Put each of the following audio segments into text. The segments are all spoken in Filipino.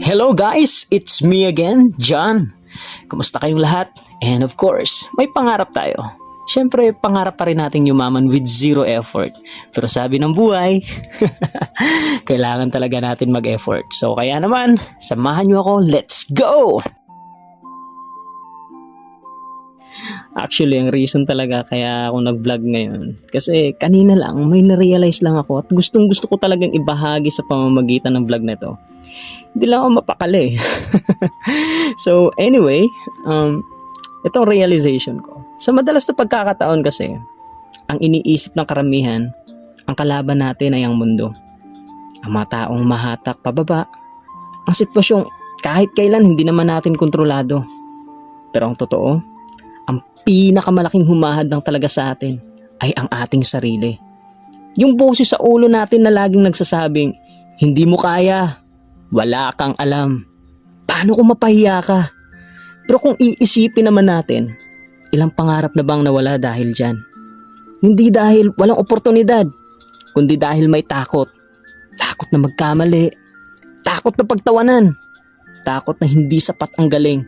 Hello guys, it's me again, John. Kumusta kayong lahat? And of course, may pangarap tayo. Siyempre, pangarap pa rin nating yumaman with zero effort. Pero sabi ng buhay, kailangan talaga natin mag-effort. So kaya naman, samahan nyo ako, let's go! Actually, ang reason talaga kaya ako nag-vlog ngayon, kasi kanina lang may na-realize lang ako at gustong-gusto ko talagang ibahagi sa pamamagitan ng vlog na to. Hindi lang ako mapakali. So anyway, itong realization ko. Sa madalas na pagkakataon kasi, ang iniisip ng karamihan, ang kalaban natin ay ang mundo. Ang mga taong mahatak pababa, ang sitwasyong kahit kailan hindi naman natin kontrolado. Pero ang totoo, ang pinakamalaking humahad lang talaga sa atin ay ang ating sarili. Yung boses sa ulo natin na laging nagsasabing, hindi mo kaya, wala kang alam, paano kung mapahiya ka? Pero kung iisipin naman natin, ilang pangarap na bang nawala dahil dyan? Hindi dahil walang oportunidad, kundi dahil may takot. Takot na magkamali, takot na pagtawanan, takot na hindi sapat ang galing,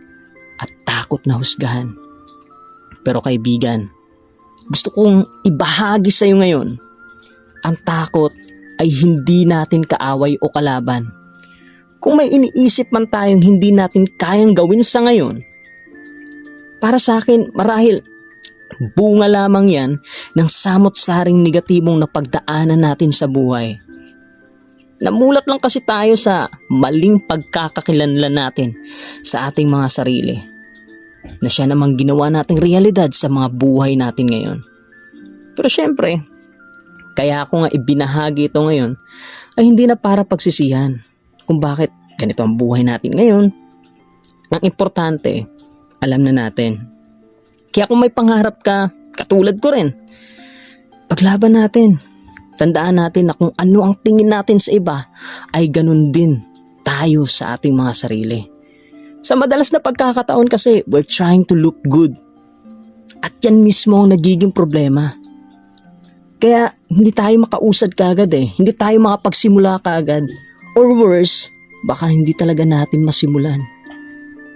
at takot na husgahan. Pero kaibigan, gusto kong ibahagi sa iyo ngayon, ang takot ay hindi natin kaaway o kalaban. Kung may iniisip man tayong hindi natin kayang gawin sa ngayon, para sa akin marahil bunga lamang yan ng samot-saring negatibong napagdaanan natin sa buhay. Namulat lang kasi tayo sa maling pagkakakilanlan natin sa ating mga sarili, na siya namang ginawa nating realidad sa mga buhay natin ngayon. Pero syempre, kaya ako nga ibinahagi ito ngayon ay hindi na para pagsisihan kung bakit ganito ang buhay natin ngayon. Ang importante, alam na natin. Kaya kung may pangarap ka, katulad ko rin, paglaban natin. Tandaan natin na kung ano ang tingin natin sa iba, ay ganun din tayo sa ating mga sarili. Sa madalas na pagkakataon kasi, we're trying to look good. At yan mismo ang nagiging problema. Kaya hindi tayo makausad kaagad Hindi tayo makapagsimula kaagad. Or worse, baka hindi talaga natin masimulan.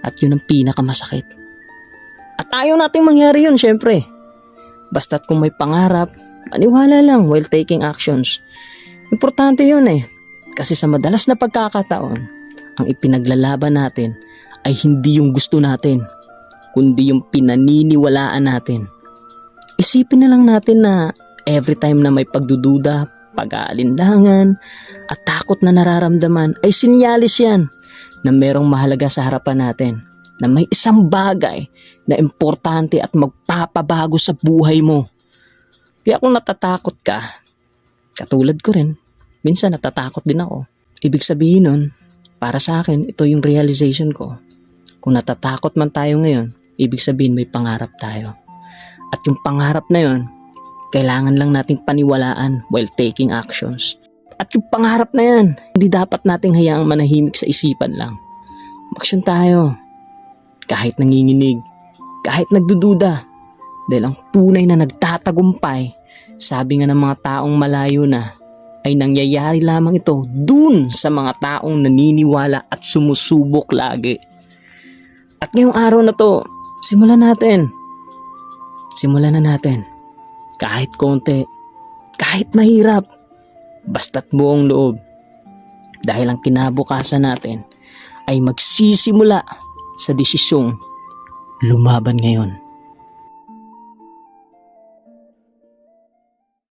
At yun ang pinakamasakit. At ayaw natin mangyari yun, syempre. Basta't kung may pangarap, maniwala lang while taking actions. Importante yun Kasi sa madalas na pagkakataon, ang ipinaglalaban natin ay hindi yung gusto natin, kundi yung pinaniniwalaan natin. Isipin na lang natin na every time na may pagdududa, pag-aalinlangan, at takot na nararamdaman, ay sinyalis yan na merong mahalaga sa harapan natin, na may isang bagay na importante at magpapabago sa buhay mo. Kaya kung natatakot ka, katulad ko rin, minsan natatakot din ako. Ibig sabihin nun, para sa akin, ito yung realization ko. Kung natatakot man tayo ngayon, ibig sabihin may pangarap tayo. At yung pangarap na yun, kailangan lang nating paniwalaan while taking actions. At yung pangarap na yan, hindi dapat nating hayaang manahimik sa isipan lang. Maksyon tayo. Kahit nanginginig, kahit nagdududa. Dahil ang tunay na nagtatagumpay, sabi nga ng mga taong malayo na, ay nangyayari lamang ito dun sa mga taong naniniwala at sumusubok lagi. At ngayong araw na to, simulan natin. Simulan na natin. Kahit konti, kahit mahirap, basta't buong loob. Dahil ang kinabukasan natin ay magsisimula sa desisyong lumaban ngayon.